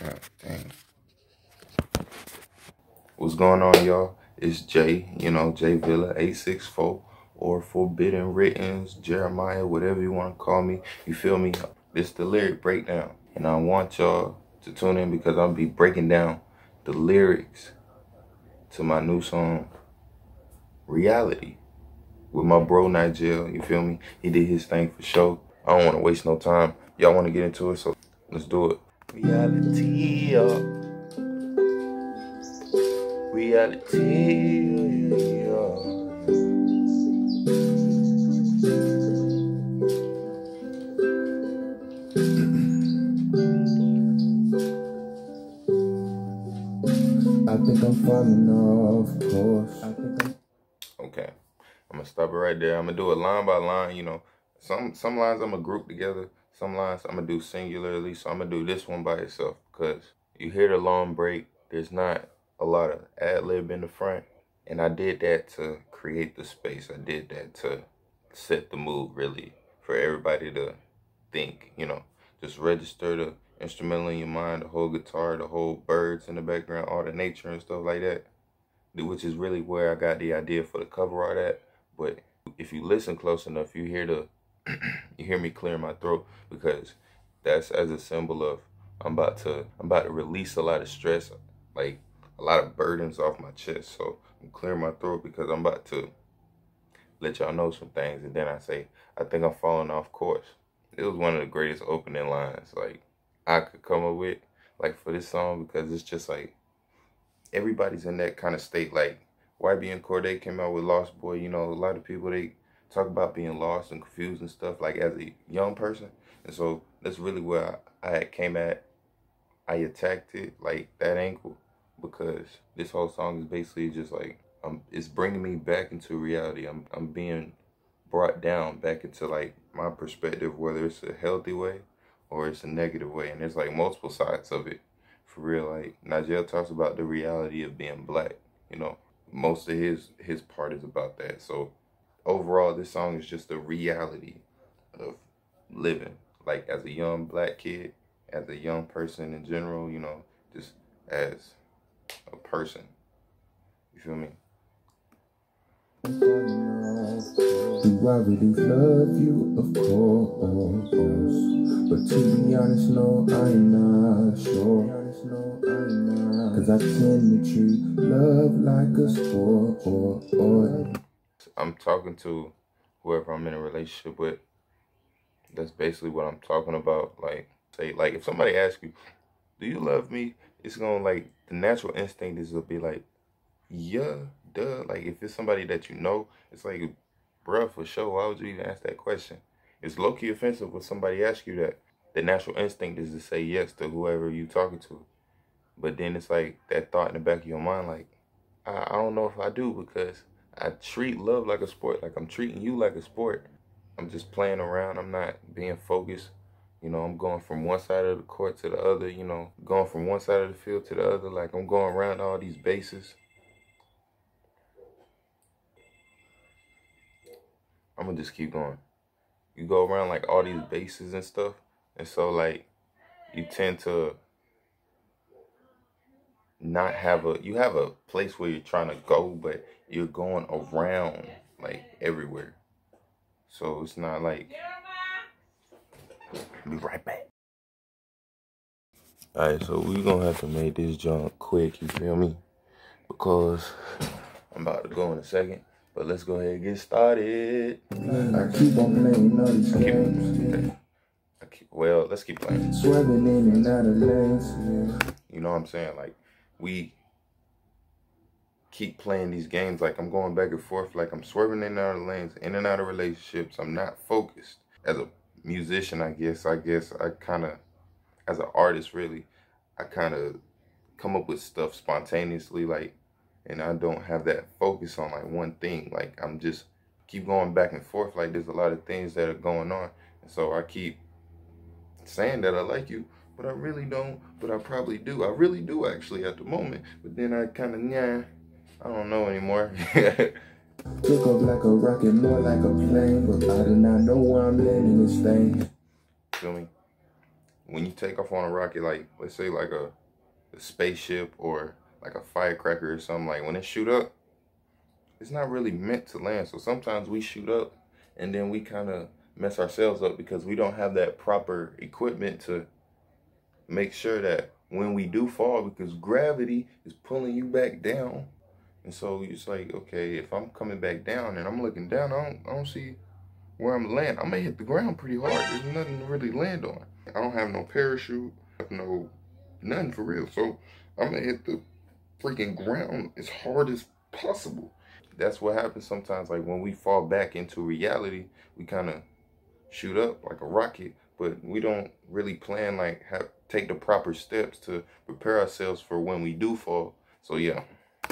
God dang. What's going on, y'all? It's Jay, Jay Villa 864 or Forbidden Writtens, Jeremiah, whatever you want to call me. You feel me? This the lyric breakdown. And I want y'all to tune in because I'll be breaking down the lyrics to my new song, Reality, with my bro Nigel. You feel me? He did his thing for sure. I don't want to waste no time. Y'all want to get into it, so let's do it. Reality, reality, I think I'm falling off course. Okay, I'm gonna stop it right there. I'm gonna do it line by line. Some lines I'm gonna group together. Some lines I'm gonna do singularly. So I'm gonna do this one by itself because you hear the long break. There's not a lot of ad-lib in the front. And I did that to create the space. I did that to set the mood, really, for everybody to think, just register the instrumental in your mind, the whole guitar, the whole birds in the background, all the nature and stuff like that, which is really where I got the idea for the cover art at. But if you listen close enough, you hear you hear me clear my throat, because that's as a symbol of I'm about to release a lot of stress, like a lot of burdens off my chest. So I'm clearing my throat because I'm about to let y'all know some things. And then I say, I think I'm falling off course. It was one of the greatest opening lines like I could come up with, like, for this song, because it's just like everybody's in that kind of state. Like YB and Cordae came out with Lost Boy. A lot of people, they talk about being lost and confused and stuff, like as a young person. And so that's really where I came at. I attacked it like that angle, because this whole song is basically just like, it's bringing me back into reality. I'm being brought down back into like my perspective, whether it's a healthy way or it's a negative way. And there's like multiple sides of it, for real. Like Nigel talks about the reality of being black. Most of his part is about that. So overall, this song is just a reality of living, like as a young black kid, as a young person in general, just as a person. You feel me? Do I really love you? Of course. But to be honest, no, I'm not sure. Cause I tend to treat love like a sport. I'm talking to whoever I'm in a relationship with. That's basically what I'm talking about. Like, say, like, if somebody asks you, do you love me? It's gonna, like, the natural instinct is to be like, yeah, duh. Like, if it's somebody that you know, it's like, bruh, for sure, why would you even ask that question? It's low-key offensive when somebody asks you that. The natural instinct is to say yes to whoever you talking to. But then it's like that thought in the back of your mind, like, I don't know if I do, because I treat love like a sport. Like, I'm treating you like a sport. I'm just playing around. I'm not being focused. I'm going from one side of the court to the other, going from one side of the field to the other. Like, I'm going around all these bases. I'm gonna just keep going. You go around like all these bases and stuff. And so like you tend to not have you have a place where you're trying to go, but you're going around like everywhere. So it's not like, I'll be right back. Alright, so we're gonna have to make this jump quick, you feel me? Because I'm about to go in a second. But let's go ahead and get started. I keep on playing all these games. Well, let's keep playing. Swerving in and out of lanes. You know what I'm saying? Like, we keep playing these games. Like, I'm going back and forth. Like, I'm swerving in and out of lanes, in and out of relationships. I'm not focused. As a musician, I guess I kind of, as an artist, really, I kind of come up with stuff spontaneously, like, and I don't have that focus on like one thing. Like, I'm just keep going back and forth. Like, there's a lot of things that are going on. And so I keep saying that I like you, but I really don't, but I probably do. I really do, actually, at the moment. But then I kind of, I don't know anymore. Took off like a rocket, more like a plane, but I do not know where I'm landing this thing. Feel me? when you take off on a rocket, like let's say like a spaceship or like a firecracker or something, like when it shoot up, it's not really meant to land. So sometimes we shoot up and then we kind of mess ourselves up because we don't have that proper equipment to make sure that when we do fall, because gravity is pulling you back down. And so it's like, okay, if I'm coming back down and I'm looking down, I don't see where I'm land. I'm gonna hit the ground pretty hard. There's nothing to really land on. I don't have no parachute, no nothing for real. So I'm gonna hit the freaking ground as hard as possible. That's what happens sometimes. Like when we fall back into reality, we kind of shoot up like a rocket, but we don't really plan, like take the proper steps to prepare ourselves for when we do fall. So yeah.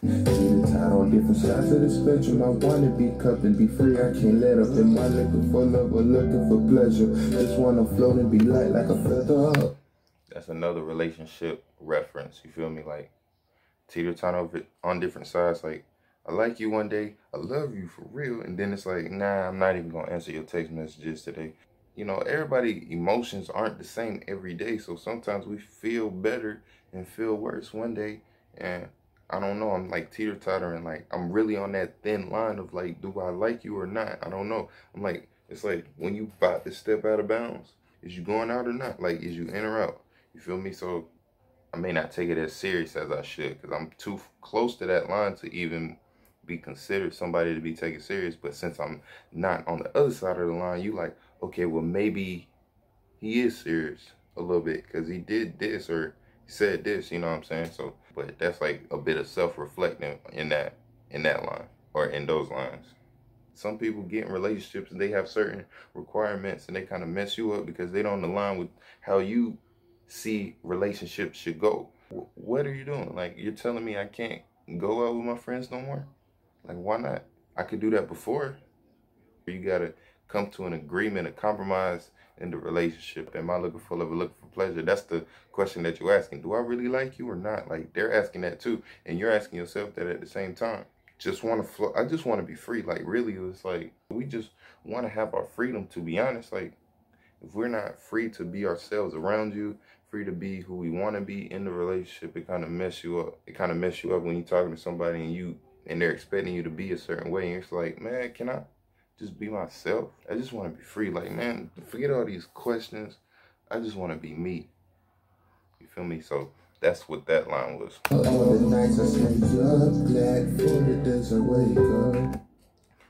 Tied on different sides of the spectrum. I wanna be cupped and be free. I can't let up in my liquor for love or looking for pleasure. Just wanna float and be light like a feather. That's another relationship reference. You feel me? Like teeter-totter on different sides. Like I like you one day, I love you for real, and then it's like, nah, I'm not even gonna answer your text messages today. You know, everybody emotions aren't the same every day, so sometimes we feel better and feel worse one day, and I don't know, I'm like teeter-tottering, like I'm really on that thin line of like, do I like you or not? I don't know. I'm like, it's like when you about to step out of bounds, is you going out or not? Like, is you in or out? You feel me? So I may not take it as serious as I should because I'm too close to that line to even be considered somebody to be taken serious. But since I'm not on the other side of the line, you like, okay, well, maybe he is serious a little bit because he did this or he said this, you know what I'm saying? So, but that's like a bit of self-reflecting in that line or in those lines. Some people get in relationships and they have certain requirements and they kind of mess you up because they don't align with how you see relationships should go. What are you doing? Like, you're telling me I can't go out with my friends no more? Like, why not? I could do that before. You gotta come to an agreement, a compromise in the relationship. Am I looking for love or looking for pleasure? That's the question that you're asking. Do I really like you or not? Like, they're asking that too, and you're asking yourself that at the same time. Just want to flow. I just want to be free. Like, really, it's like we just want to have our freedom. To be honest, like if we're not free to be ourselves around you, free to be who we want to be in the relationship, it kind of mess you up. It kind of mess you up when you're talking to somebody and they're expecting you to be a certain way, and it's like, man, can I just be myself? I just want to be free. Like, man, forget all these questions. I just want to be me. You feel me? So that's what that line was.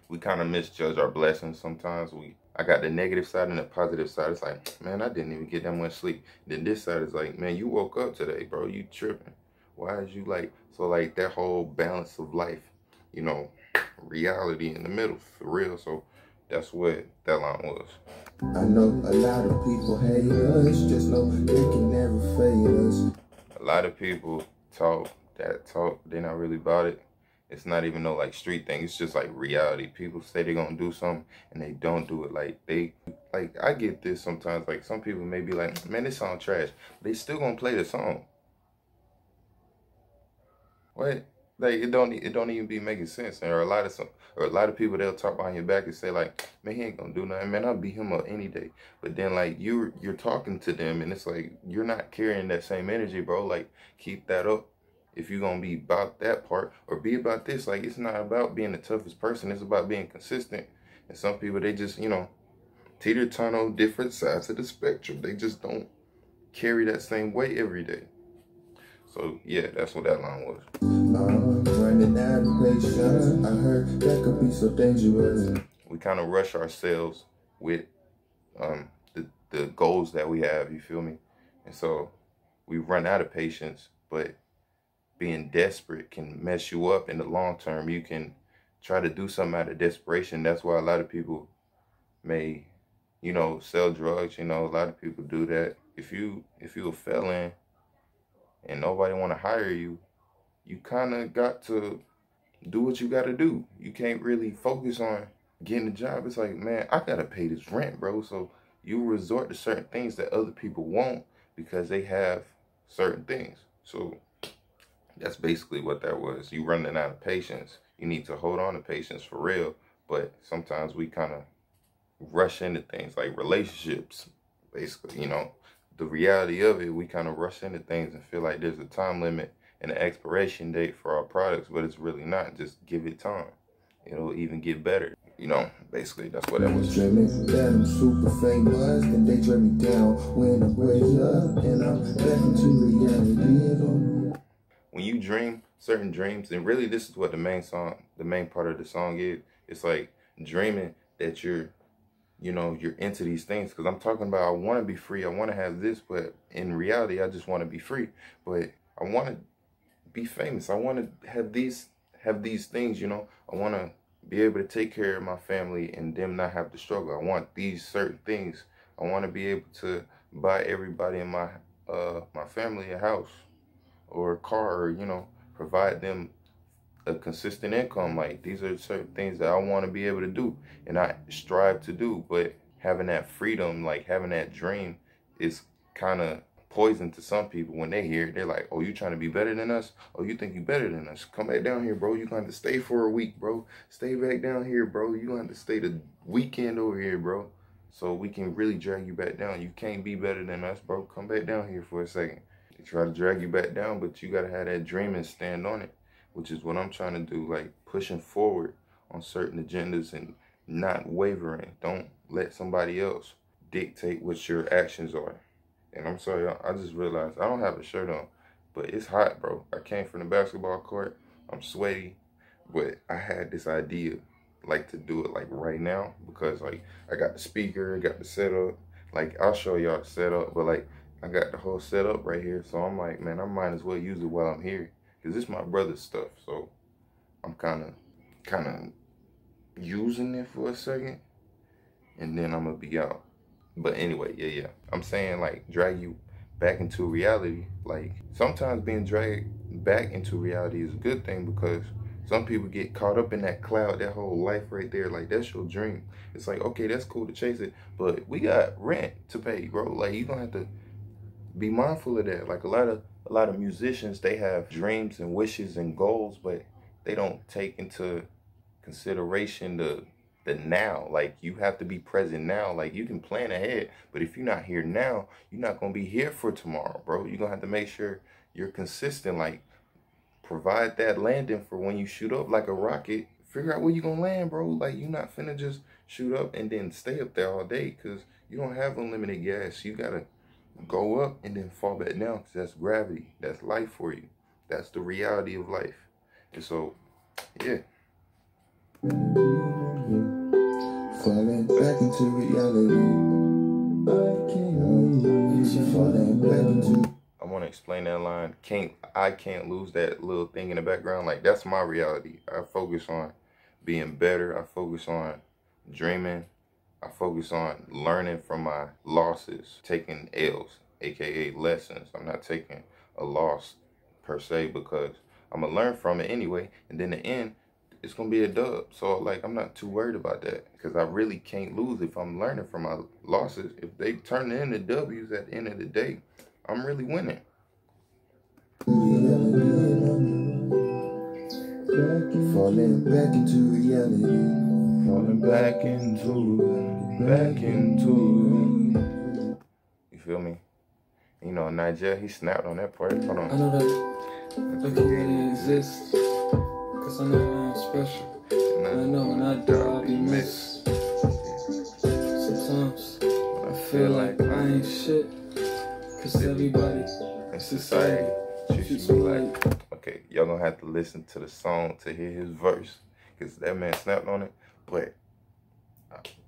We kind of misjudge our blessings sometimes. I got the negative side and the positive side. It's like, man, I didn't even get that much sleep. Then this side is like, man, you woke up today, bro. You tripping. Why is you like, so like that whole balance of life, you know, reality in the middle, for real. So that's what that line was. I know a lot of people hate us, just know they can never fade us. A lot of people talk, they're not really about it. It's not even no like street thing. It's just like reality. People say they're gonna do something and they don't do it. Like I get this sometimes. Like some people may be like, man, this song trash. They still gonna play the song. What? Like it don't even be making sense. Or a lot of people, they'll talk behind your back and say like, man, he ain't gonna do nothing. Man, I'll beat him up any day. But then like you're talking to them and it's like you're not carrying that same energy, bro. Like keep that up. If you're gonna be about that part or be about this, like it's not about being the toughest person. It's about being consistent. And some people, they just, you know, teeter-totter on different sides of the spectrum. They just don't carry that same weight every day. So yeah, that's what that line was. Running out of patience. I heard that could be so dangerous. We kind of rush ourselves with the goals that we have, you feel me? And so we run out of patience, but being desperate can mess you up in the long term. You can try to do something out of desperation. That's why a lot of people may, you know, sell drugs. You know, a lot of people do that. If you a felon and nobody want to hire you, you kind of got to do what you got to do. You can't really focus on getting a job. It's like, man, I got to pay this rent, bro. So you resort to certain things that other people won't because they have certain things. So that's basically what that was. You running out of patience. You need to hold on to patience for real. But sometimes we kind of rush into things like relationships, basically, you know, the reality of it, we kind of rush into things and feel like there's a time limit and an expiration date for our products, but it's really not. Just give it time. It'll even get better. You know, basically, that's what that was. Dreaming that I'm super famous, then they dream me down when I wake up and I'm back into reality. When you dream certain dreams, and really this is what the main part of the song is. It's like dreaming that you're into these things. Because I'm talking about, I want to be free, I want to have this, but in reality, I just want to be free. But I want to be famous. I want to have these things, you know. I want to be able to take care of my family and them not have to struggle. I want these certain things. I want to be able to buy everybody in my my family a house or a car, or, you know, provide them a consistent income. Like, these are certain things that I want to be able to do and I strive to do. But having that freedom, like having that dream, is kind of poison to some people. When they hear it, they're like, oh, you trying to be better than us? Oh, you think you better than us? Come back down here, bro. You gonna have to stay for a week, bro. Stay back down here, bro. You gonna have to stay the weekend over here, bro, so we can really drag you back down. You can't be better than us, bro. Come back down here for a second. They try to drag you back down, but you gotta have that dream and stand on it, which is what I'm trying to do, like pushing forward on certain agendas and not wavering. Don't let somebody else dictate what your actions are. And I'm sorry, I just realized I don't have a shirt on, but it's hot, bro. I came from the basketball court. I'm sweaty, but I had this idea, like, to do it like right now, because like I got the speaker, I got the setup. Like, I'll show y'all the setup, but like I got the whole setup right here. So I'm like, man, I might as well use it while I'm here, because this is my brother's stuff. So I'm kind of using it for a second, and then I'm gonna be out. But anyway, yeah. I'm saying, like, drag you back into reality. Like, sometimes being dragged back into reality is a good thing, because some people get caught up in that cloud, that whole life right there. Like, that's your dream. It's like, okay, that's cool to chase it, but we got rent to pay, bro. Like, you gonna have to be mindful of that. Like, a lot of musicians, they have dreams and wishes and goals, but they don't take into consideration the now. Like, you have to be present now. Like, you can plan ahead, but if you're not here now, you're not gonna be here for tomorrow, bro. You're gonna have to make sure you're consistent. Like, provide that landing for when you shoot up like a rocket. Figure out where you're gonna land, bro. Like, you're not finna just shoot up and then stay up there all day, because you don't have unlimited gas. You gotta go up and then fall back down, because that's gravity. That's life for you. That's the reality of life. And so, yeah. Falling back into reality. Falling back into. I want to explain that line. I can't lose that little thing in the background. Like, that's my reality. I focus on being better. I focus on dreaming. I focus on learning from my losses, taking L's, aka lessons. I'm not taking a loss per se, because I'm gonna learn from it anyway, and then the end, it's gonna be a dub. So like, I'm not too worried about that, because I really can't lose if I'm learning from my losses. If they turn into W's at the end of the day, I'm really winning. Falling back into reality. Falling back into. You feel me? You know, Nigel, he snapped on that part. Hold on. I know that the community exists, cause I know I'm special. And I know when I die, I'll be missed. Sometimes I feel like I ain't shit, cause everybody in society treats me like. Okay, y'all gonna have to listen to the song to hear his verse, cause that man snapped on it. But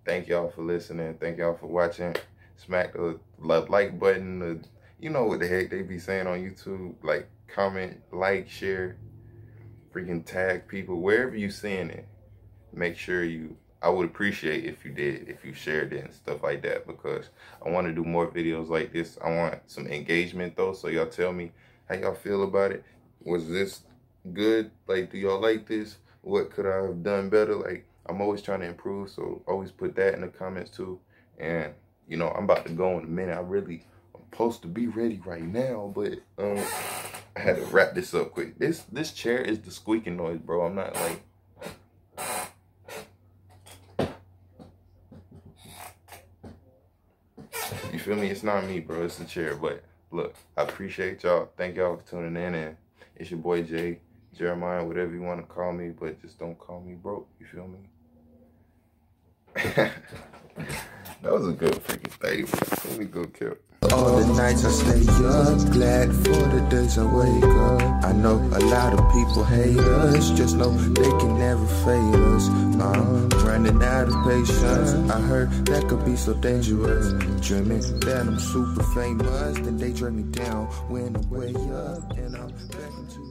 thank y'all for listening. Thank y'all for watching. Smack the like button. You know what the heck they be saying on YouTube. Like, comment, like, share, freaking tag people. Wherever you seeing it, make sure I would appreciate if you did, if you shared it and stuff like that, because I want to do more videos like this. I want some engagement though, so y'all tell me how y'all feel about it. Was this good? Like, do y'all like this? What could I have done better? Like, I'm always trying to improve, so always put that in the comments too. And you know, I'm about to go in a minute. I'm supposed to be ready right now, but I had to wrap this up quick. This chair is the squeaking noise, bro. I'm not like. You feel me? It's not me, bro. It's the chair. But look, I appreciate y'all. Thank y'all for tuning in. And it's your boy Jay, Jeremiah, whatever you want to call me. But just don't call me broke. You feel me? That was a good freaking thing. Let me go kill. All the nights I stay up, glad for the days I wake up. I know a lot of people hate us, just know they can never fade us. I'm running out of patience, I heard that could be so dangerous. Dreaming that I'm super famous, then they drag me down when I'm way up and I'm back into